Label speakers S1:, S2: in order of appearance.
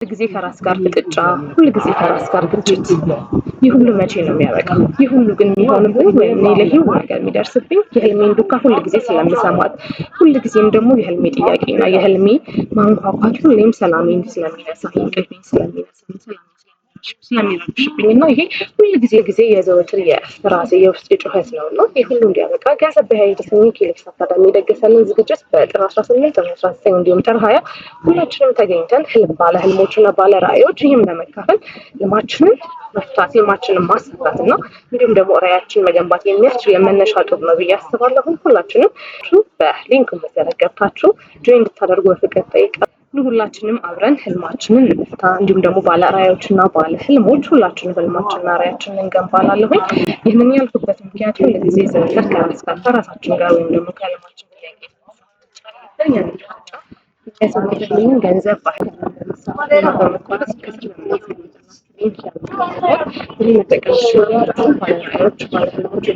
S1: ጊዜ ከራስ ጋር ፍጥጫ፣ ሁል ጊዜ ከራስ ጋር ግጭት፣ ይህ ሁሉ መቼ ነው የሚያበቃው? ይህ ሁሉ ግን የሚሆንብኝ ወይም እኔ ላይ ይህ ነገር የሚደርስብኝ የህልሜን ዱካ ሁል ጊዜ ስለምሰማት፣ ሁል ጊዜም ደግሞ የህልሜ ጥያቄና የህልሜ ማንኳኳት ሁሌም ሰላሜን ስለሚነሳኝ፣ እንቅልፌን ስለሚነሳኝ፣ ስለሚረብሽብኝ እና ይሄ ሁል ጊዜ የዘወትር የራሴ የውስጥ ጩኸት ነው እና ይህ ሁሉ እንዲያበቃ ገንዘብ በሃይድስኝ ኬሌክስ አካዳሚ የደገሰልን ዝግጅት በጥር 18 ጥር 19 እንዲሁም ጥር 20 ሁላችንም ተገኝተን ባለ ህልሞችና ባለ ራዕዮች ይህም በመካፈል ህልማችንን መፍታት ህልማችንን ማሳካት እና እንዲሁም ደግሞ ራዕያችንን መገንባት የሚያስችል የመነሻ ጡብ ነው ብዬ አስባለሁ። ሁላችንም በሊንክ መሰረት ገብታችሁ ጆይን እንድታደርጉ በፍቅር ጠይቃለሁ። ሁላችንም አብረን ህልማችንን እንፍታ። እንዲሁም ደግሞ ባለ ራዕዮችና ባለ ህልሞች ሁላችንም ህልማችንና ራዕያችንን እንገንባላለን። ይህንን ያልኩበት ምክንያት ሁል ጊዜ ዘወትር ከራሳችን ጋር ወይም ደግሞ ከህልማችን ጥያቄ የሚያሳድግልን ገንዘብ በመቋረጥ መጠቀም ባለ ራዕዮች ባለ ህልሞች